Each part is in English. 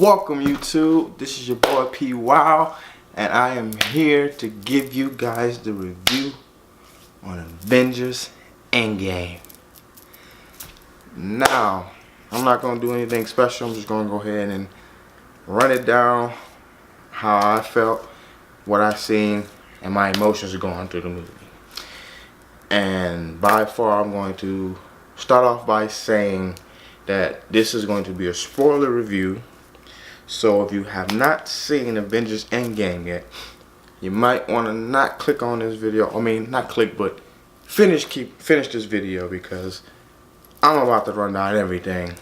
Welcome YouTube, this is your boy P Wow, and I am here to give you guys the review on Avengers Endgame. Now, I'm not going to do anything special, I'm just going to go ahead and run it down how I felt, what I seen, and my emotions going through the movie. And by far I'm going to start off by saying that this is going to be a spoiler review. So if you have not seen Avengers Endgame yet, you might want to not click on this video. I mean, not click, but finish this video, because I'm about to run down everything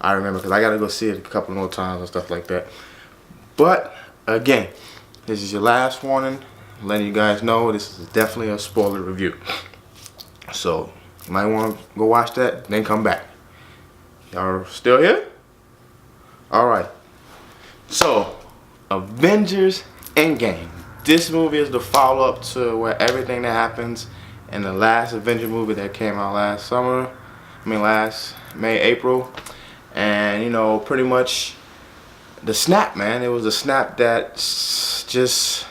I remember, because I got to go see it a couple more times and stuff like that. But again, this is your last warning, letting you guys know this is definitely a spoiler review. So you might want to go watch that, then come back. Y'all still here? Alright, so Avengers Endgame. This movie is the follow-up to where everything that happens in the last Avenger movie that came out last May, April. And, you know, pretty much the snap, man. It was a snap that just,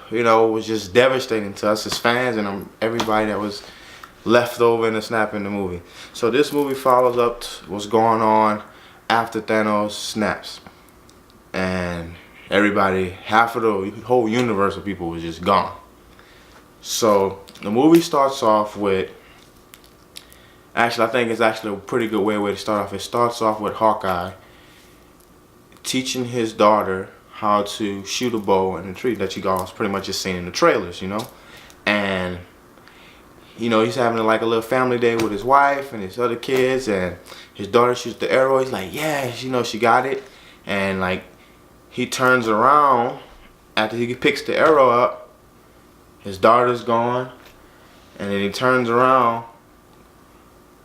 you know, was just devastating to us as fans and everybody that was left over in the snap in the movie. So this movie follows up what's going on after Thanos snaps, and everybody, half of the whole universe of people was just gone. So the movie starts off with, actually I think it's actually a pretty good way to start off. It starts off with Hawkeye teaching his daughter how to shoot a bow and a tree that you guys pretty much just seen in the trailers, you know. And you know, he's having like a little family day with his wife and his other kids, and his daughter shoots the arrow. He's like, yeah, you know, she got it. And like, he turns around after he picks the arrow up, his daughter's gone, and then he turns around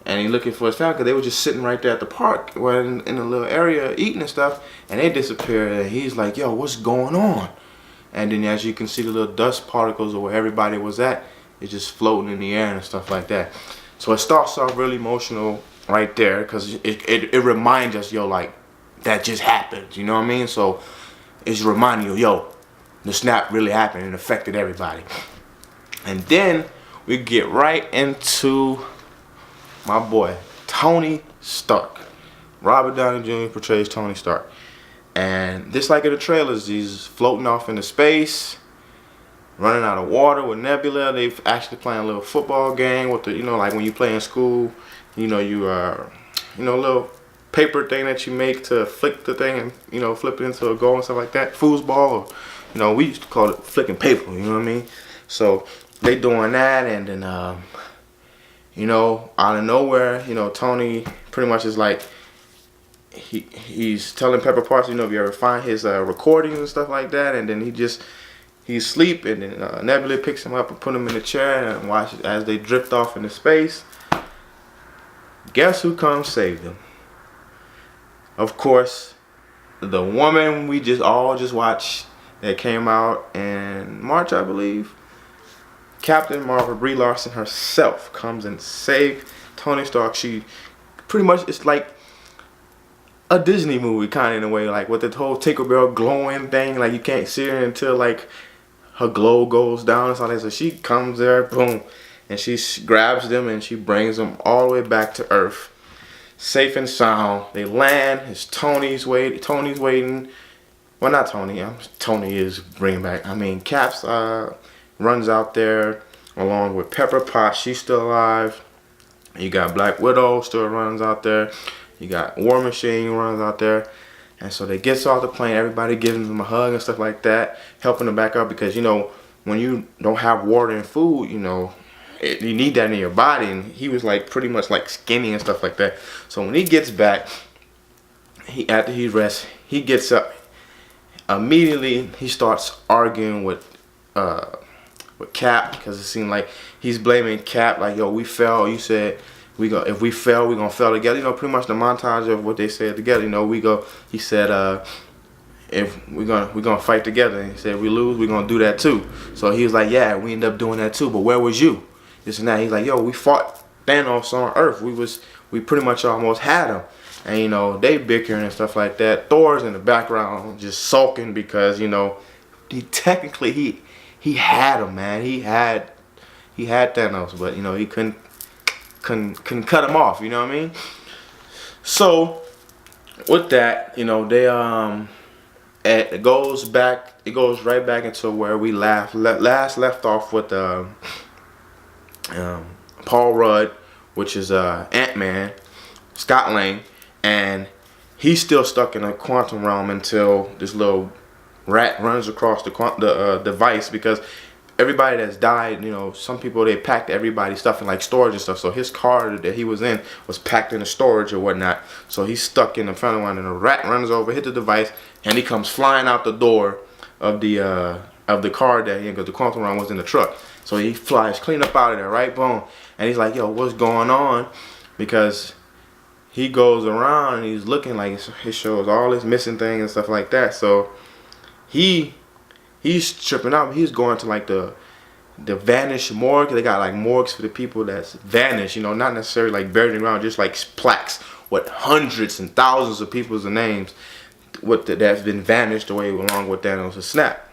and he's looking for his family, because they were just sitting right there at the park, in a little area eating and stuff, and they disappeared. And he's like, yo, what's going on? And then as you can see, the little dust particles of where everybody was at, it's just floating in the air and stuff like that. So it starts off really emotional right there, because it reminds us, yo, like, that just happened, you know what I mean? So it's reminding you, yo, the snap really happened and affected everybody. And then we get right into my boy Tony Stark. Robert Downey Jr. portrays Tony Stark, and just like in the trailers, he's floating off into space, running out of water with Nebula. They've actually playing a little football game with the, you know, like when you play in school, you know, you a little paper thing that you make to flick the thing and, you know, flip it into a goal and stuff like that. Foosball, or, you know, we used to call it flicking paper, you know what I mean? So they doing that, and then, you know, out of nowhere, you know, Tony pretty much is like, he's telling Pepper Potts, you know, if you ever find his recordings and stuff like that, and then he's asleep, and then Nebula picks him up and put him in the chair and watches as they drift off into space. Guess who comes save them? Of course, the woman we all just watched that came out in March, I believe. Captain Marvel, Brie Larson herself, comes and saves Tony Stark. She pretty much, it's like a Disney movie kind of, in a way, like with the whole Tinkerbell glowing thing, like you can't see her until like her glow goes down and stuff like that. So she comes there, boom, and she grabs them and she brings them all the way back to Earth, safe and sound. They land. It's Tony's waiting. Well, not Tony. Tony is bringing back. I mean, Caps runs out there along with Pepper Potts. She's still alive. You got Black Widow still runs out there. You got War Machine runs out there. And so they get off the plane, everybody giving them a hug and stuff like that, helping them back up, because, you know, when you don't have water and food, you know, you need that in your body. And he was like pretty much like skinny and stuff like that. So when he gets back, after he rests, he gets up. Immediately he starts arguing with Cap, because it seemed like he's blaming Cap, like, yo, we fell. You said if we fail, we're gonna fail together. You know, pretty much the montage of what they said together. You know, he said, if we're gonna fight together. And he said, if we lose, we're gonna do that too. So he was like, yeah, we end up doing that too. But where was you? This and that. He's like, yo, we fought Thanos on Earth. We pretty much almost had him. and you know they bickering and stuff like that. Thor's in the background just sulking because you know he had him, man. He had Thanos, but you know he couldn't cut him off. You know what I mean? So with that, you know it goes right back into where we last left off with Paul Rudd, which is Ant-Man, Scott Lang, and he's still stuck in a quantum realm until this little rat runs across the device, because everybody that's died, you know, some people, they packed everybody's stuff in like storage and stuff. So his car that he was in was packed in the storage or whatnot. So he's stuck in the front of one, and the rat runs over, hit the device, and he comes flying out the door of the car that he, because the quantum realm was in the truck. So he flies clean up out of there, right? Boom. And he's like, yo, what's going on? Because he goes around and he's looking like he shows all his missing things and stuff like that. So he's tripping out. He's going to like the vanished morgue. They got like morgues for the people that's vanished, you know, not necessarily like buried in the ground, just like plaques with hundreds and thousands of people's names that's been vanished away along with Thanos' snap.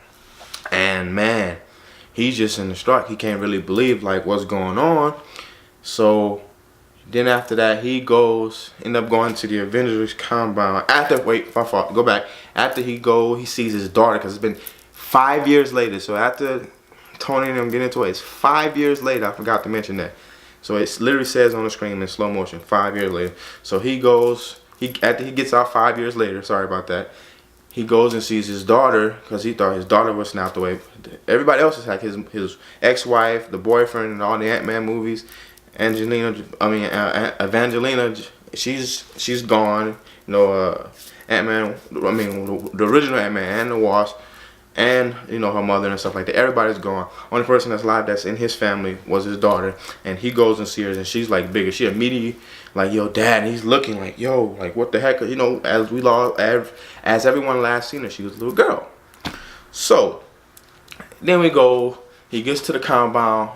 And man, he's just in the struck. He can't really believe like what's going on. So then after that, he end up going to the Avengers compound. After he sees his daughter, because it's been 5 years later. So after Tony and them get into it, it's 5 years later. I forgot to mention that. So it literally says on the screen in slow motion, 5 years later. So after he gets out 5 years later, sorry about that, he goes and sees his daughter, because he thought his daughter was snapped away. Everybody else is like his ex-wife, the boyfriend, and all the Ant-Man movies. Evangelina, she's gone. You know, Ant-Man, the original Ant-Man and the Wasp, and you know her mother and stuff like that. Everybody's gone. Only person that's alive that's in his family was his daughter, and he goes and sees her, and she's like bigger. She immediately like, yo, dad, and he's looking like, yo, like what the heck, you know, as everyone last seen her, she was a little girl. So then he gets to the compound.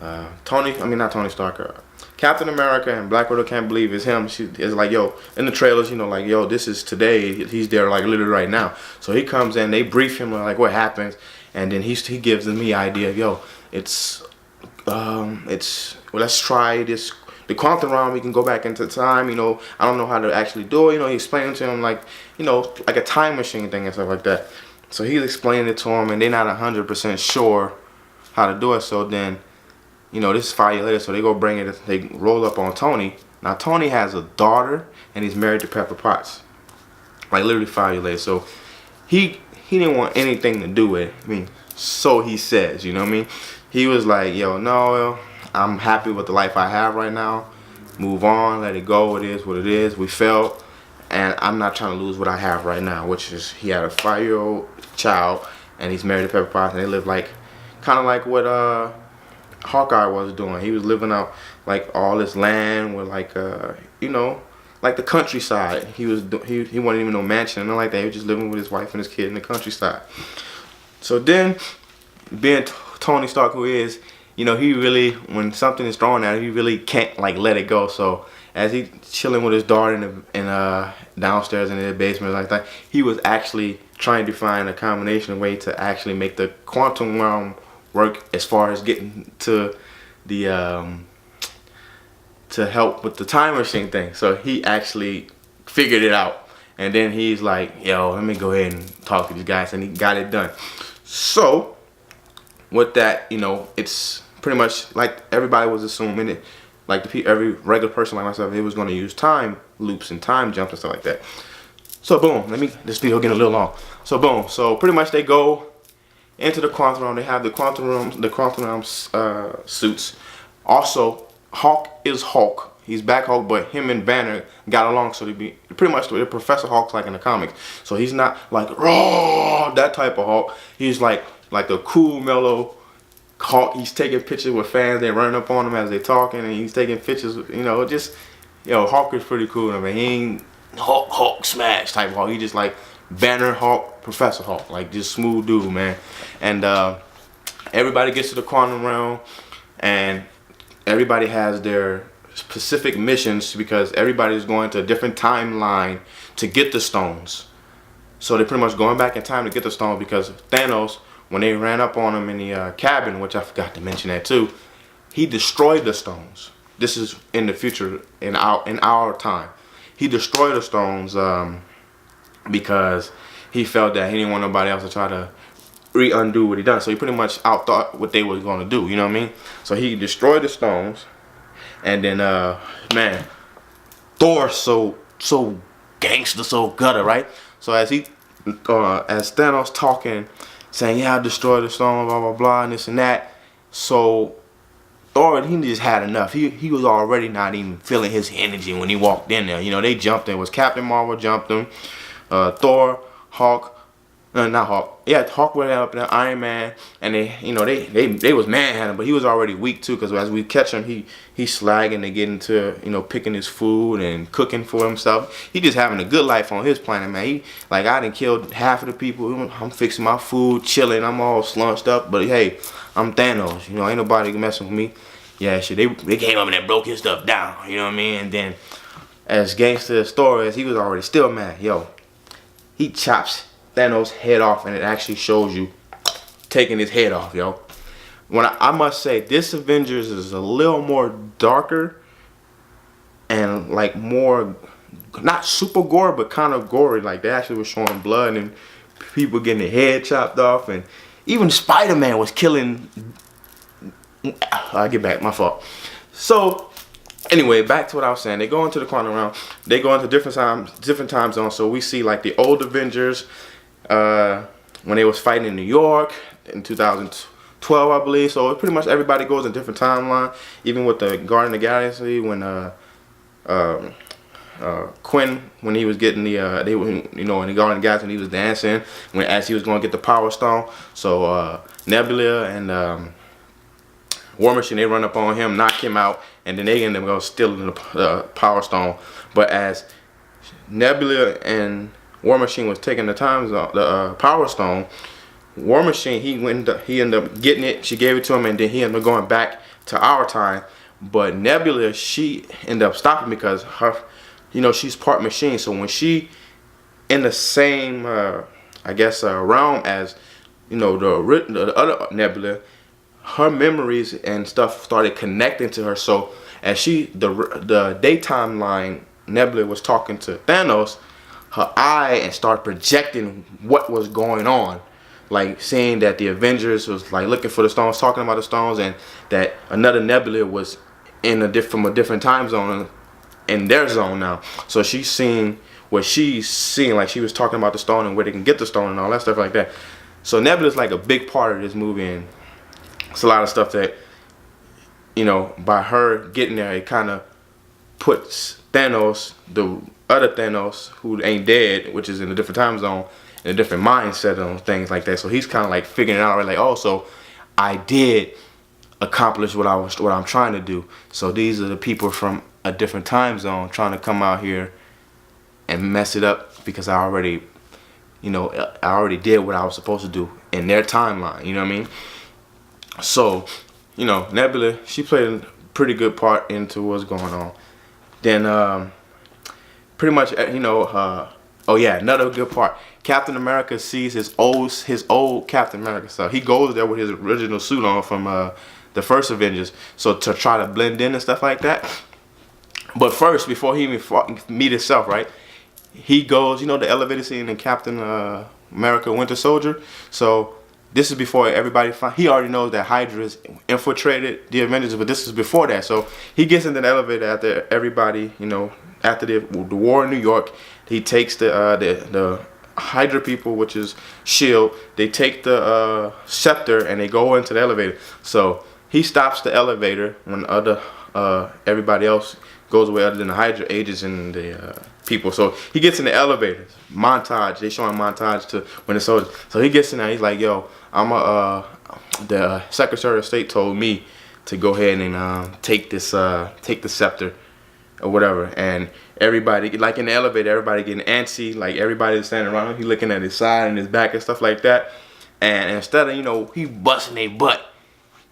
Not Tony Stark. Captain America and Black Widow can't believe it's him. She is like, yo, in the trailers, you know, like, yo, this is today. He's there like literally right now. So he comes in, they brief him like what happens, and then he gives them the idea of, yo, let's try this. The quantum realm, we can go back into time. You know, I don't know how to actually do it. You know, he explained to him like, you know, like a time machine thing and stuff like that. So he's explaining it to him, and they're not 100% sure how to do it. So then, you know, this is 5 years later, so they go bring it. They roll up on Tony. Now Tony has a daughter, and he's married to Pepper Potts. Like literally 5 years later. So he didn't want anything to do with it. I mean, so he says, you know what I mean? He was like, yo, no, I'm happy with the life I have right now. Move on, let it go. It is what it is. We failed, and I'm not trying to lose what I have right now, which is he had a 5-year-old child, and he's married to Pepper Potts, and they live like, kind of like what Hawkeye was doing. He was living out like all this land with like you know, like the countryside. He wasn't even no mansion and nothing like that. He was just living with his wife and his kid in the countryside. So then, being Tony Stark who he is, you know, he really, when something is thrown at him, he really can't like let it go. So as he chilling with his daughter in downstairs in the basement like that, he was actually trying to find a combination way to actually make the quantum realm work as far as getting to the to help with the time machine thing. So he actually figured it out, and then he's like, yo, let me go ahead and talk to these guys, and he got it done. So with that, you know, it's pretty much like everybody was assuming it, like every regular person like myself, it was going to use time loops and time jumps and stuff like that. So boom, this video getting a little long. So boom, so pretty much they go into the quantum realm. They have the quantum realm suits. Also, Hulk is Hulk. He's back Hulk, but him and Banner got along, so they be pretty much the Professor Hulk's like in the comics. So he's not like raw, that type of Hulk. He's like a cool, mellow Hulk. He's taking pictures with fans. They running up on him as they talking, and he's taking pictures. You know, just Hulk is pretty cool. I mean, he ain't Hulk smash type Hulk. He just like Banner Hulk, Professor Hulk, like just smooth dude, man. And everybody gets to the quantum realm, and everybody has their specific missions because everybody's going to a different timeline to get the stones. So they're pretty much going back in time to get the stones because Thanos, when they ran up on him in the cabin, which I forgot to mention that too, he destroyed the stones. This is in the future, in our time. He destroyed the stones because he felt that he didn't want nobody else to try to undo what he done. So he pretty much outthought what they was going to do. You know what I mean? So he destroyed the stones, and then man, Thor so gangster, so gutter, right? So as Thanos talking, saying, yeah, I destroyed the stone, blah blah blah, and this and that. So Thor, he just had enough. He was already not even feeling his energy when he walked in there. You know, they jumped him. It was Captain Marvel jumped him, Thor, Hulk, not Hulk. Yeah, Hulk went up there, Iron Man, and they was manhandling, but he was already weak too. Because as we catch him, he's slagging and getting to picking his food and cooking for himself. He just having a good life on his planet, man. He like I done killed half of the people. I'm fixing my food, chilling. I'm all slunched up, but hey, I'm Thanos. Ain't nobody messing with me. Yeah, shit. They came up and broke his stuff down. You know what I mean? And then as gangster the story is, he was already still mad. Yo, he chops Thanos' head off, and it actually shows you taking his head off, yo. When I must say, this Avengers is a little more darker and like more, not super gore, but kind of gory. Like they actually were showing blood and people getting their head chopped off, and even Spider-Man was killing. I get back, my fault. So anyway, back to what I was saying. They go into the quantum realm. They go into different time zones. So we see like the old Avengers. When they was fighting in New York in 2012, I believe. So pretty much everybody goes in a different timeline. Even with the Guardian of the Galaxy, when Quinn, when he was getting the in the Guardian of the Galaxy, when he was dancing, as he was going to get the Power Stone. So Nebula and War Machine, they run up on him, knock him out, and then they end up going stealing the Power Stone. But as Nebula and War Machine was taking the Power Stone, War Machine, he ended up getting it. She gave it to him, and then he ended up going back to our time. But Nebula, she ended up stopping because her, she's part machine. So when she in the same, realm as, the other Nebula, her memories and stuff started connecting to her. So as the daytime line, Nebula was talking to Thanos, her eye and start projecting what was going on, like seeing that the Avengers was like looking for the stones, talking about the stones, and that another Nebula was from a different time zone in their zone now. So she's seeing what she's seeing, like she was talking about the stone and where they can get the stone and all that stuff like that. So Nebula's like a big part of this movie, and it's a lot of stuff that by her getting there, it kind of puts Thanos, the other Thanos, who ain't dead, which is in a different time zone, in a different mindset on things like that. So he's kind of like figuring it out, like, oh, so I did accomplish what I'm trying to do. So these are the people from a different time zone trying to come out here and mess it up because I already did what I was supposed to do in their timeline. You know what I mean? So, Nebula, she played a pretty good part into what's going on. Then, pretty much, another good part. Captain America sees his old Captain America. So he goes there with his original suit on from the first Avengers. So to try to blend in and stuff like that. But first, before he even meet himself, right? He goes, the elevator scene in Captain America Winter Soldier. So this is before everybody he already knows that Hydra's infiltrated the Avengers, but this is before that. So he gets into the elevator after everybody, after the war in New York. He takes the Hydra people, which is S.H.I.E.L.D., they take the scepter and they go into the elevator. So he stops the elevator when everybody else goes away other than the Hydra agents and the people. So he gets in the elevator. Montage. They showing montage to when the soldiers. So he gets in there. He's like, yo, the Secretary of State told me to go ahead and take the scepter or whatever. And everybody, like in the elevator, everybody getting antsy. Like everybody's standing around him. He looking at his side and his back and stuff like that. And instead of, he busting their butt,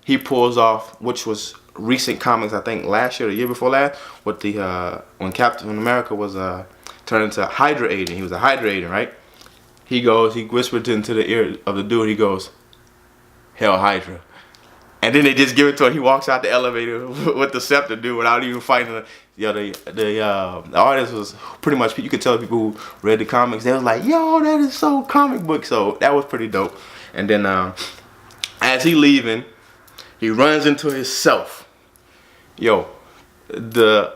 he pulls off, which was recent comics, I think last year or the year before last, with the when Captain America was turned into a Hydra agent. He was a Hydra agent, right? He whispered into the ear of the dude. He goes, "Hell Hydra." And then they just give it to him. He walks out the elevator with the scepter, dude, without even fighting. The artist was pretty much, you could tell people who read the comics, they was like, yo, that is so comic book. So that was pretty dope. And then as he leaving, he runs into himself. Yo, the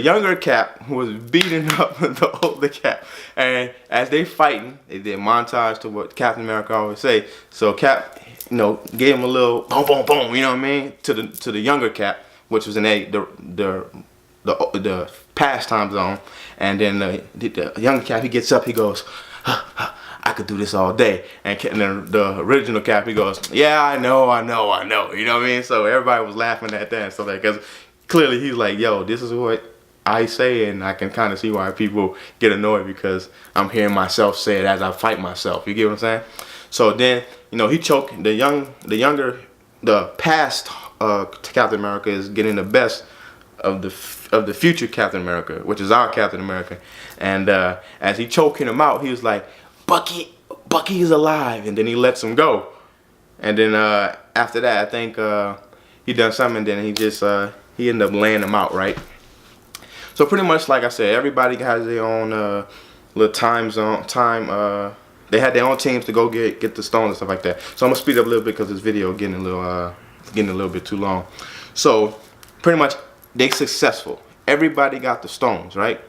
younger Cap who was beating up the older Cap, and as they fighting, they did montage to what Captain America always say. So Cap, gave him a little boom, boom, boom. You know what I mean? To the younger Cap, which was in the past time zone, and then the younger Cap, he gets up, he goes, I could do this all day. And then the original Cap, he goes, yeah, I know. You know what I mean? So everybody was laughing at that and stuff like that, because clearly he's like, yo, this is what I say, and I can kind of see why people get annoyed, because I'm hearing myself say it as I fight myself. You get what I'm saying? So then, he choked the past Captain America is getting the best of the future Captain America, which is our Captain America. And as he choking him out, he was like, Bucky is alive, and then he lets him go. And then after that, I think he done something, and then he ended up laying him out, right? So pretty much, like I said, everybody has their own little time zone. They had their own teams to go get the stones and stuff like that. So I'm gonna speed up a little bit because this video getting a little bit too long. So pretty much they successful. Everybody got the stones, right?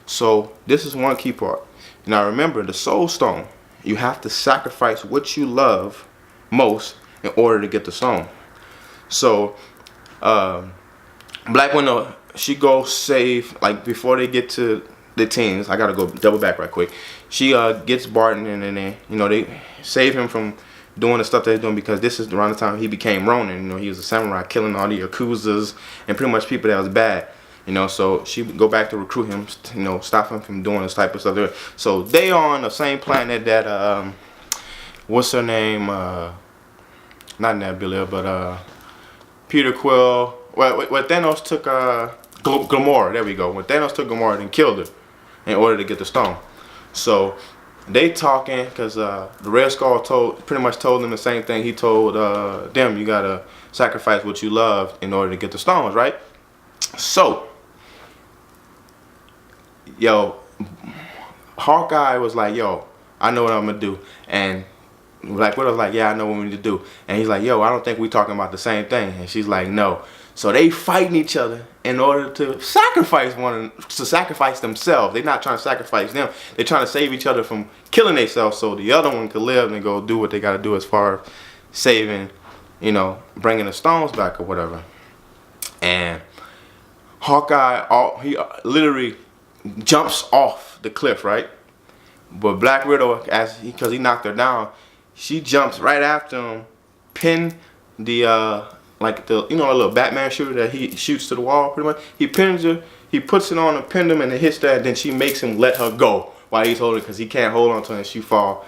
So this is one key part. Now remember, the Soul Stone, you have to sacrifice what you love most in order to get the stone. So Black Widow, she goes save, like before they get to the teens. I gotta go double back right quick. She gets Barton, and then they save him from doing the stuff that he's doing, because this is around the time he became Ronin. He was a samurai, killing all the Yakuzas and pretty much people that was bad. So she would go back to recruit him, stop him from doing this type of stuff. So they are on the same planet that what's her name? Not Nebula, but Peter Quill. Well, Thanos took Gamora. There we go. When Thanos took Gamora and killed her in order to get the stone. So they talking, because the Red Skull pretty much told them the same thing he told them. You gotta sacrifice what you love in order to get the stones, right? So, yo, Hawkeye was like, yo, I know what I'm gonna do. And Black Widow's like, yeah, I know what we need to do. And he's like, yo, I don't think we talking about the same thing. And she's like, no. So they fighting each other in order to sacrifice themselves. They're not trying to sacrifice them. They're trying to save each other from killing themselves, so the other one could live and go do what they got to do as far as saving, bringing the stones back or whatever. And Hawkeye, he literally jumps off the cliff, right? But Black Widow, because he knocked her down, she jumps right after him, pin the a little Batman shooter that he shoots to the wall, pretty much. He pins her, he puts it on a pendulum, and it hits that, and then she makes him let her go while he's holding it, because he can't hold on to her and she fall.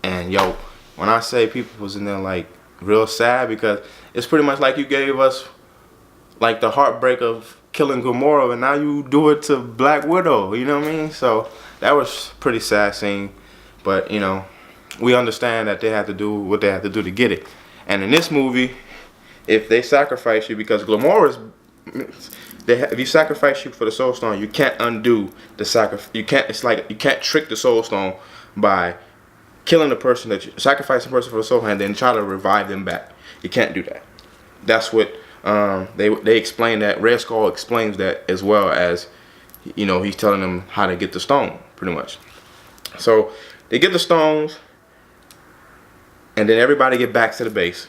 And yo, when I say people was in there like real sad, because it's pretty much like you gave us like the heartbreak of killing Gamora, and now you do it to Black Widow, you know what I mean? So that was pretty sad scene, but we understand that they had to do what they had to do to get it. And in this movie, if they sacrifice you, because Gamora's, if you sacrifice you for the Soul Stone, you can't undo the sacrifice. You can't trick the Soul Stone by killing the person sacrificing a person for the Soul Stone and then try to revive them back. You can't do that. That's what they explain that. Red Skull explains that, as well as he's telling them how to get the stone, pretty much. So they get the stones, and then everybody get back to the base.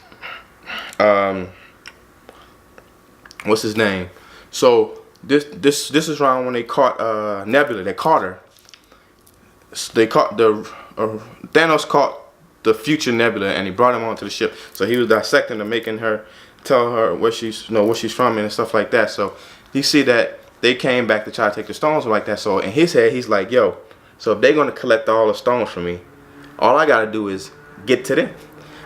What's his name? So this is around when they caught Nebula. They caught her. They caught Thanos caught the future Nebula, and he brought him onto the ship. So he was dissecting her, making her tell her where she's from and stuff like that. So you see that they came back to try to take the stones like that. So in his head, he's like, yo, so if they're gonna collect all the stones from me, all I gotta do is get to them.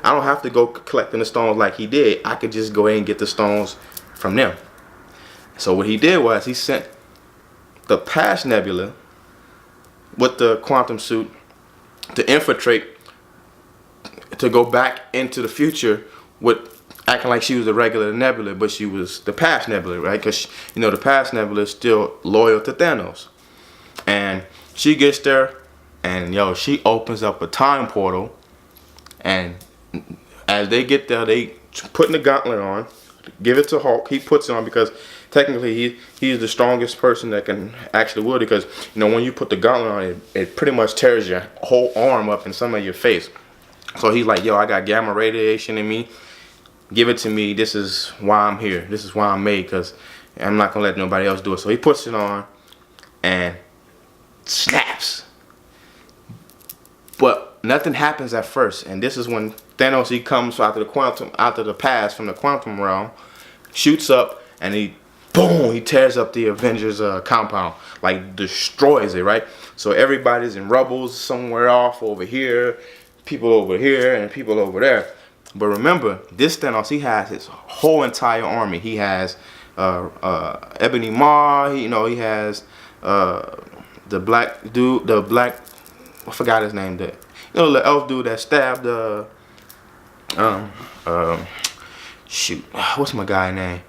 I don't have to go collecting the stones like he did. I could just go ahead and get the stones from them. So what he did was he sent the past Nebula with the quantum suit to infiltrate, to go back into the future with acting like she was a regular Nebula, but she was the past Nebula, right? Because, you know, the past Nebula is still loyal to Thanos. And she gets there, and yo, she opens up a time portal, and as they get there, they putting the gauntlet on, give it to Hulk. He puts it on because technically he's the strongest person that can actually wield it, because, you know, when you put the gauntlet on, it pretty much tears your whole arm up and some of your face. So he's like, yo, I got gamma radiation in me. Give it to me. This is why I'm here. This is why I'm made, because I'm not going to let nobody else do it. So he puts it on and snaps. But nothing happens at first. And this is when Thanos, he comes out of the past from the quantum realm, shoots up, and he, boom, he tears up the Avengers compound. Like, destroys it, right? So everybody's in rubbles somewhere off over here. People over here and people over there. But remember, this Thanos, he has his whole entire army. He has Ebony Maw, he has the black dude, I forgot his name, the elf dude that stabbed shoot, what's my guy name?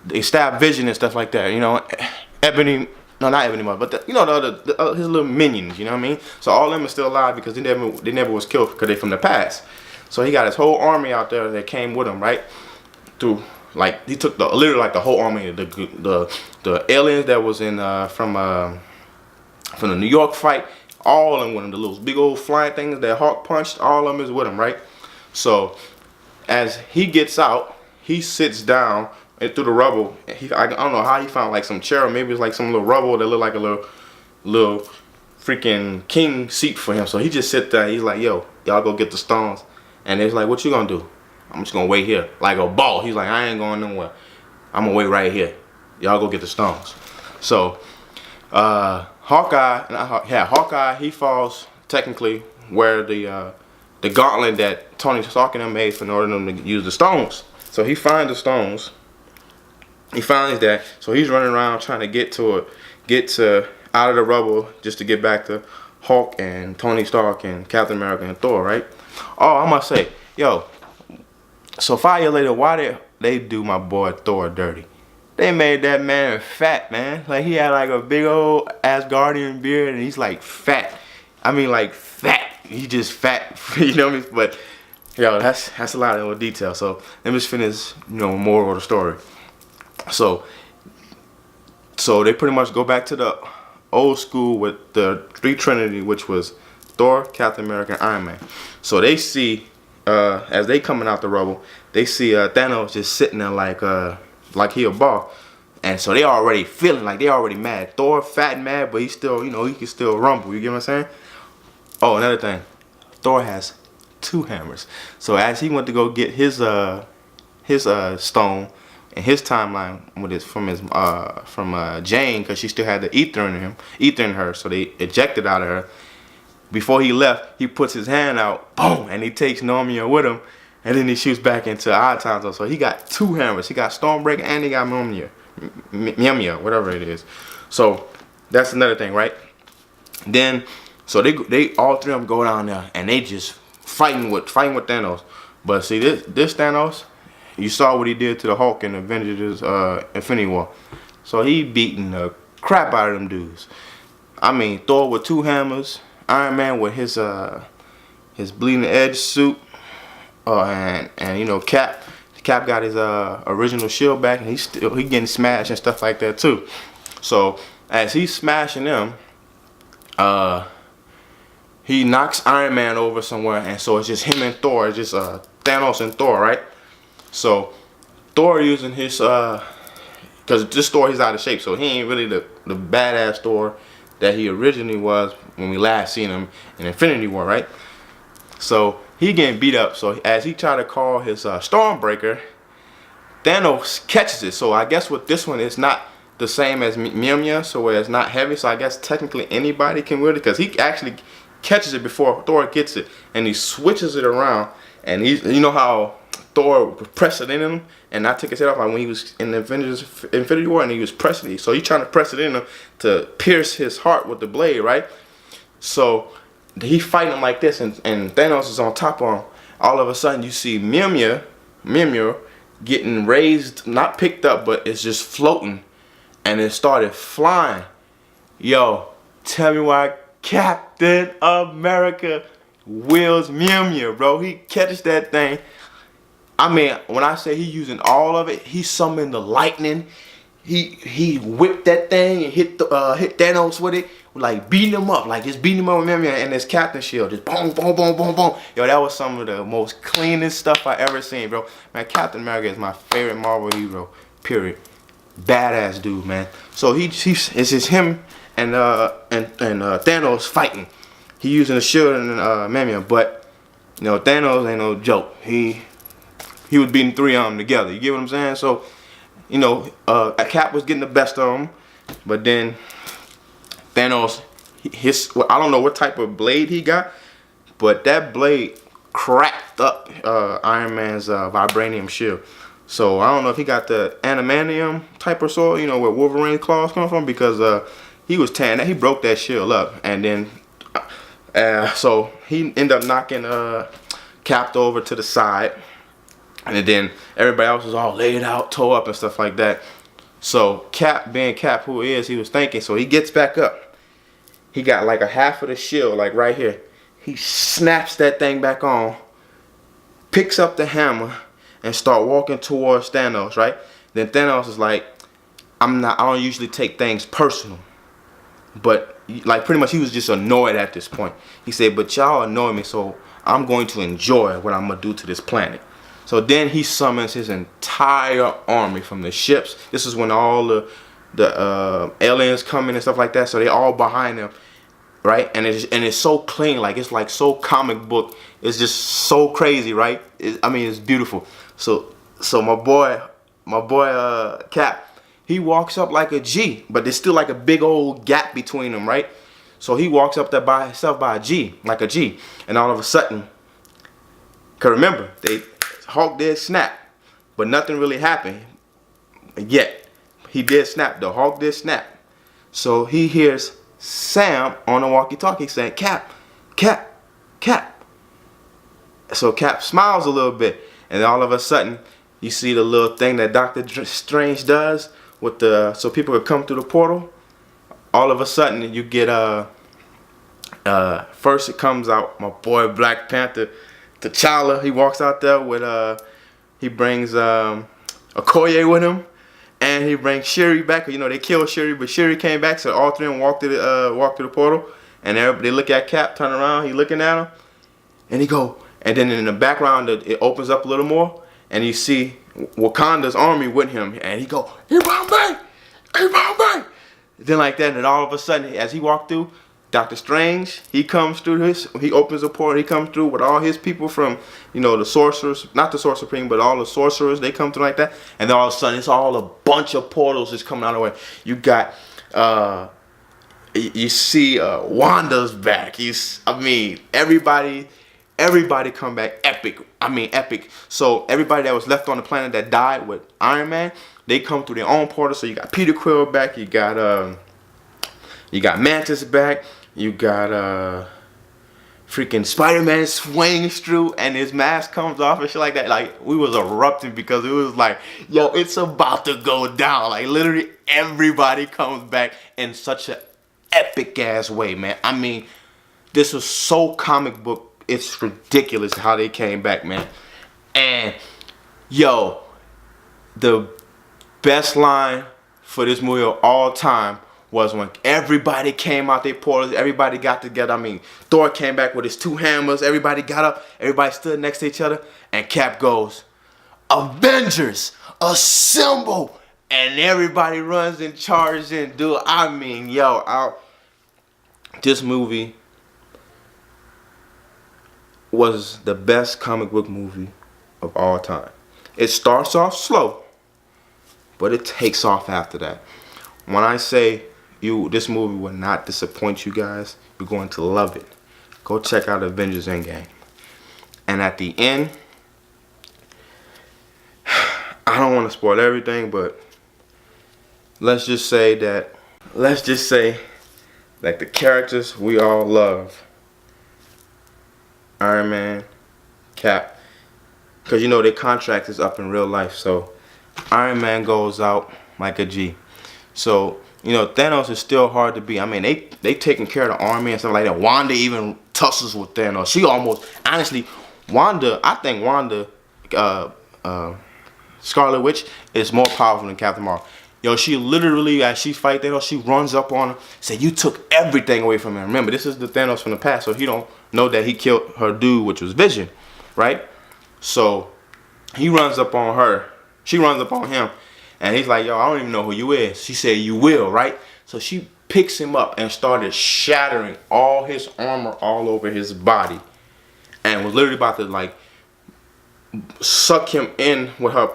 They stabbed Vision and stuff like that, Ebony, no, not Ebony Maw, but his little minions, you know what I mean? So all of them are still alive because they never was killed because they're from the past. So he got his whole army out there that came with him, right? He took literally like the whole army, the aliens that was in from the New York fight, all of them with him. The little big old flying things that Hawk punched, all of them is with him, right? So as he gets out, he sits down and through the rubble. I don't know how he found like some chair, or maybe it's like some little rubble that looked like a little freaking king seat for him. So he just sit there. He's like, yo, y'all go get the stones. And they're like, what you gonna do? I'm just gonna wait here. Like a ball. He's like, I ain't going nowhere. I'm gonna wait right here. Y'all go get the stones. So, Hawkeye, he falls technically where the gauntlet that Tony Stark and them made in order for them to use the stones. So he finds the stones. He finds that. So he's running around trying to get out of the rubble just to get back to Hulk and Tony Stark and Captain America and Thor, right? Oh, I must say, yo, so 5 years later, why did they do my boy Thor dirty? They made that man fat, man. Like, he had like a big old Asgardian beard, and he's like fat. I mean, like fat. He just fat, you know what I mean? But, yo, that's a lot of detail. So let me just finish, more of the story. So they pretty much go back to the old school with the three Trinity, which was Thor, Captain America, and Iron Man. So they see, as they coming out the rubble, they see Thanos just sitting there like he a ball. And so they already feeling like they already mad. Thor fat and mad, but he still, he can still rumble. You get what I'm saying? Oh, another thing. Thor has 2 hammers. So as he went to go get his stone in his timeline from Jane, because she still had the ether in her, so they ejected out of her. Before he left, he puts his hand out, boom, and he takes Mjolnir with him, and then he shoots back into our time zone. So he got 2 hammers. He got Stormbreaker and he got Mjolnir, whatever it is. So that's another thing, right? Then, so they all 3 of them go down there and they just fighting with Thanos. But see, this Thanos, you saw what he did to the Hulk in Avengers Infinity War. So he beating the crap out of them dudes. I mean, Thor with 2 hammers. Iron Man with his bleeding edge suit, and Cap got his original shield back, and he getting smashed and stuff like that too. So as he's smashing them, he knocks Iron Man over somewhere, and so it's just him and Thor. It's just Thanos and Thor, right? So Thor using his because this Thor, he's out of shape, so he ain't really the badass Thor that he originally was when we last seen him in Infinity War, right? So he getting beat up. So as he tried to call his Stormbreaker, Thanos catches it. So I guess with this one, it's not the same as Mjolnir, so where it's not heavy. So I guess technically anybody can wield it, because he actually catches it before Thor gets it, and he switches it around. And you know how Thor pressed it in him, and not take his head off. Like when he was in the Avengers Infinity War, and he was pressing it. So he's trying to press it in him to pierce his heart with the blade, right? So he fighting him like this, and Thanos is on top of him. All of a sudden, you see Mimir getting raised, not picked up, but it's just floating, and it started flying. Yo, tell me why Captain America wields Mimir, bro. He catches that thing. I mean, when I say he using all of it, he summoned the lightning. He whipped that thing and hit Thanos with it, like beating him up, like just beating him up with Mimir and his Captain Shield, just boom, boom, boom, boom, boom. Yo, that was some of the most cleanest stuff I ever seen, bro. Man, Captain America is my favorite Marvel hero, period. Badass dude, man. So it's just him and Thanos fighting. He using the shield and Mimir, but you know Thanos ain't no joke. He was beating three of them together. You get what I'm saying? So, you know, Cap was getting the best of him, but then Thanos, I don't know what type of blade he got, but that blade cracked up Iron Man's vibranium shield. So I don't know if he got the adamantium type of sword, you know, where Wolverine's claws come from, because he was tearing that. He broke that shield up, and then so he ended up knocking Cap over to the side. And then everybody else was all laid out, tore up and stuff like that. So Cap, being Cap who he is, he was thinking. So he gets back up. He got like a half of the shield, like right here. He snaps that thing back on, picks up the hammer, and start walking towards Thanos, right? Then Thanos is like, I don't usually take things personal. But like pretty much he was just annoyed at this point. He said, but y'all annoy me, so I'm going to enjoy what I'm going to do to this planet. So then he summons his entire army from the ships. This is when all the aliens come in and stuff like that. So they all behind him, right? And it's so clean, like it's like so comic book. It's just so crazy, right? I mean, it's beautiful. So my boy Cap, he walks up like a G, but there's still like a big old gap between them, right? So he walks up there by himself by a G, like a G, and all of a sudden, cause remember Hulk did snap, but nothing really happened yet. He did snap, the Hulk did snap. So he hears Sam on the walkie-talkie saying, Cap, Cap, Cap. So Cap smiles a little bit, and all of a sudden, you see the little thing that Doctor Strange does with so people could come through the portal. All of a sudden, you get first it comes out my boy Black Panther, T'Challa. He walks out there with he brings Okoye with him, and he brings Shuri back. You know they killed Shuri, but Shuri came back, so all three of them walked through the portal, and they look at Cap, turn around, he looking at him, and he go, and then in the background it opens up a little more, and you see Wakanda's army with him, and he go, he found me, he found me. Then like that, and all of a sudden as he walked through, Doctor Strange, he comes through he opens a portal, he comes through with all his people from, you know, the sorcerers, not the Sorcerer Supreme, but all the sorcerers, they come through like that. And then all of a sudden, it's all a bunch of portals just coming out of the way. You got, you see Wanda's back. I mean, everybody come back epic. I mean, epic. So everybody that was left on the planet that died with Iron Man, they come through their own portal. So you got Peter Quill back, you got Mantis back. You got freaking Spider-Man swings through and his mask comes off and shit like that. Like we was erupting because it was like, yo, it's about to go down. Like literally everybody comes back in such an epic ass way, man. I mean, this was so comic book. It's ridiculous how they came back, man. And yo, the best line for this movie of all time was when everybody came out their portals, everybody got together. I mean, Thor came back with his two hammers, everybody got up, everybody stood next to each other, and Cap goes, Avengers, assemble! And everybody runs and charges in, dude. I mean, yo, this movie was the best comic book movie of all time. It starts off slow, but it takes off after that. When I say this movie will not disappoint you guys, you're going to love it. Go check out Avengers Endgame. And at the end, I don't want to spoil everything, but let's just say that the characters we all love, Iron Man, Cap, because you know their contract is up in real life, so Iron Man goes out like a G. So, you know, Thanos is still hard to beat. I mean, they taking care of the army and stuff like that. Wanda even tussles with Thanos. She almost, honestly, I think Wanda, Scarlet Witch is more powerful than Captain Marvel. Yo, she literally, as she fight Thanos, she runs up on him, say, "You took everything away from him." Remember, this is the Thanos from the past, so he don't know that he killed her dude, which was Vision, right? So he runs up on her. She runs up on him, and he's like, "Yo, I don't even know who you is." She said, "You will," right? So she picks him up and started shattering all his armor all over his body, and was literally about to like suck him in with her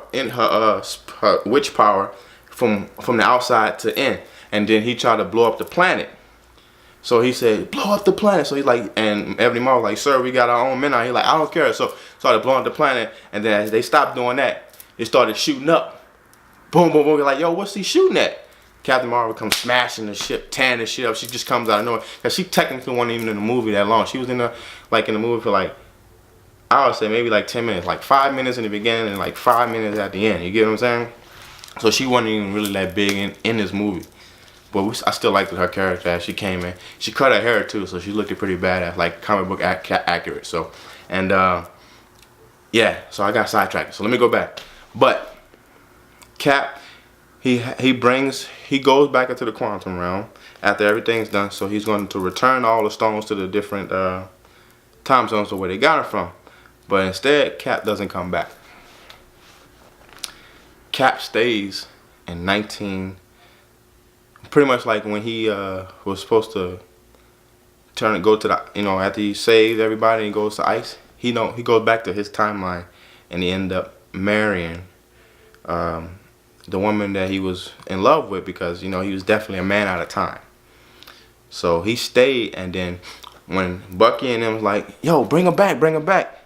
witch power from the outside to in. And then he tried to blow up the planet. So he said, "Blow up the planet." So he's like, and Ebony Maw was like, "Sir, we got our own men out." He's like, "I don't care." So started blowing up the planet, and then as they stopped doing that, they started shooting up. Boom, boom, boom. You're like, "Yo, what's he shooting at?" Captain Marvel comes smashing the ship, tearing the shit up. She just comes out of nowhere. Cause she technically wasn't even in the movie that long. She was in the movie for like, I would say maybe like 10 minutes, like 5 minutes in the beginning and like 5 minutes at the end. You get what I'm saying? So she wasn't even really that big in this movie. But I still liked her character as she came in. She cut her hair too, so she looked pretty badass, like comic book accurate. So, and yeah, so I got sidetracked. So let me go back. But Cap, he goes back into the quantum realm after everything's done. So he's going to return all the stones to the different time zones of where they got it from. But instead, Cap doesn't come back. Cap stays in pretty much like when he was supposed to go to the, you know, after he saved everybody and goes to ice, he goes back to his timeline, and he ended up marrying the woman that he was in love with, because, you know, he was definitely a man out of time. So he stayed, and then when Bucky and them was like, "Yo, bring him back, bring him back."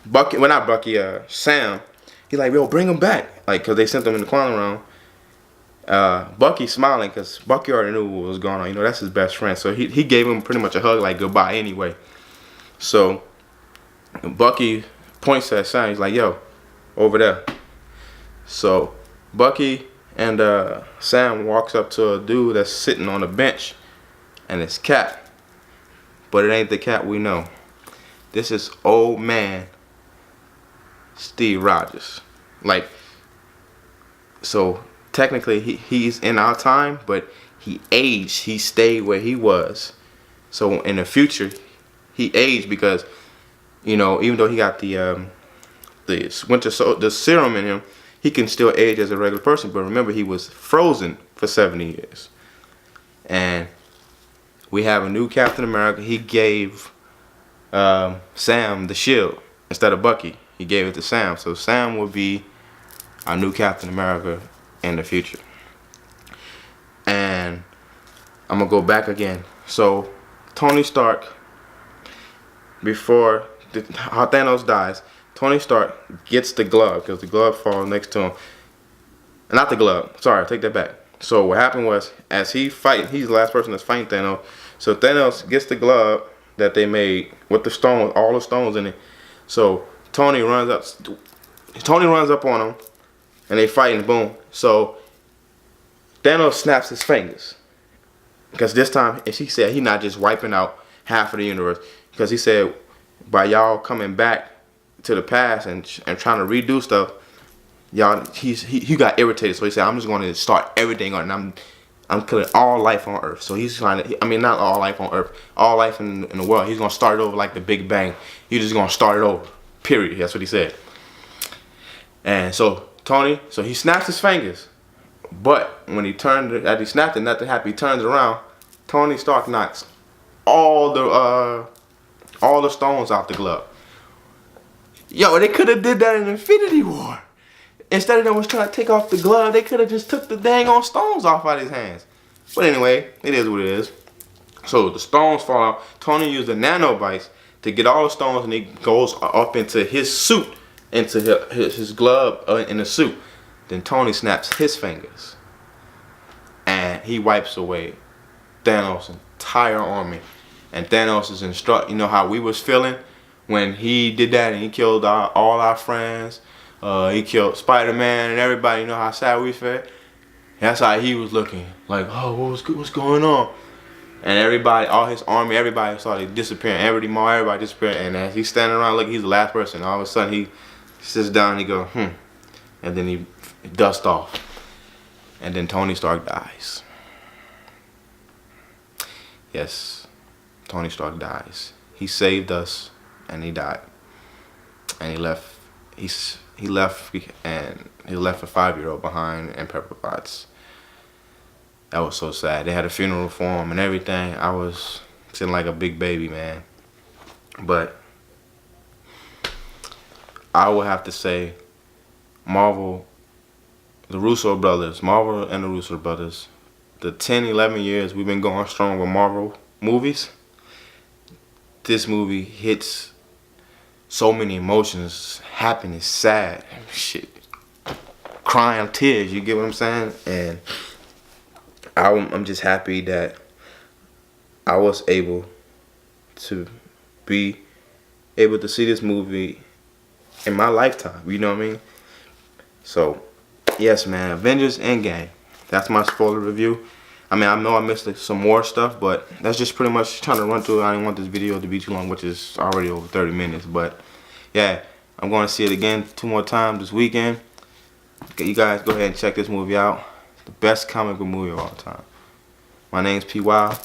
Bucky, well, not Bucky, Sam, he like, "Yo, bring him back," like, cause they sent him in the quantum realm. Bucky smiling, cause Bucky already knew what was going on. You know, that's his best friend, so he gave him pretty much a hug, like goodbye anyway. So Bucky points at Sam. He's like, "Yo, over there." So Bucky and Sam walks up to a dude that's sitting on a bench, and it's Cap, but it ain't the Cap we know. This is old man Steve Rogers. Like, so technically he's in our time, but he aged. He stayed where he was. So in the future, he aged because, you know, even though he got the serum in him, he can still age as a regular person. But remember, he was frozen for 70 years. And we have a new Captain America. He gave Sam the shield instead of Bucky. He gave it to Sam. So Sam will be our new Captain America in the future. And I'm going to go back again. So Tony Stark, before Thanos dies, Tony Stark gets the glove, because the glove falls next to him. Not the glove. Sorry, take that back. So what happened was, as he's the last person that's fighting Thanos. So Thanos gets the glove that they made with the stone, all the stones in it. So Tony runs up on him, and they fight, and boom. So Thanos snaps his fingers, because this time, as he said, he's not just wiping out half of the universe, because he said, by y'all coming back to the past and trying to redo stuff, y'all, he got irritated. So he said, "I'm just going to start everything on, and I'm killing all life on Earth." So he's trying to, I mean, not all life on Earth, all life in the world. He's going to start it over like the Big Bang. He's just going to start it over. Period. That's what he said. And so so he snaps his fingers, but when he snapped it, nothing happened. He turns around. Tony Stark knocks all the stones out the glove. Yo, they could have did that in Infinity War. Instead of them was trying to take off the glove, they could have just took the dang on stones off out of his hands. But anyway, it is what it is. So the stones fall out. Tony used the nanobites to get all the stones, and he goes up into his suit, into his glove in the suit. Then Tony snaps his fingers, and he wipes away Thanos' entire army. And Thanos is you know how we was feeling when he did that and he killed all our friends. He killed Spider-Man and everybody. You know how sad we felt. That's how he was looking. Like, oh, what's going on? And everybody, all his army, everybody started disappearing. Everybody disappeared. And as he's standing around looking, he's the last person. All of a sudden, he sits down and he goes, and then he dusts off. And then Tony Stark dies. Yes, Tony Stark dies. He saved us, and he died. And he left. He left, and he left a 5-year-old behind in Pepper Potts. That was so sad. They had a funeral for him and everything. I was sitting like a big baby, man. But I would have to say Marvel, the Russo brothers, Marvel and the Russo brothers, the 10, 11 years we've been going strong with Marvel movies, this movie hits so many emotions, happiness, sad, shit, crying tears, you get what I'm saying? And I'm just happy that I was able to be able to see this movie in my lifetime, you know what I mean? So, yes, man, Avengers Endgame. That's my spoiler review. I mean, I know I missed some more stuff, but that's just pretty much trying to run through it. I didn't want this video to be too long, which is already over 30 minutes. But, yeah, I'm going to see it again 2 more times this weekend. Okay, you guys go ahead and check this movie out. It's the best comic book movie of all time. My name's P. Wild,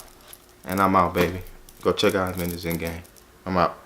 and I'm out, baby. Go check out Avengers Endgame. I'm out.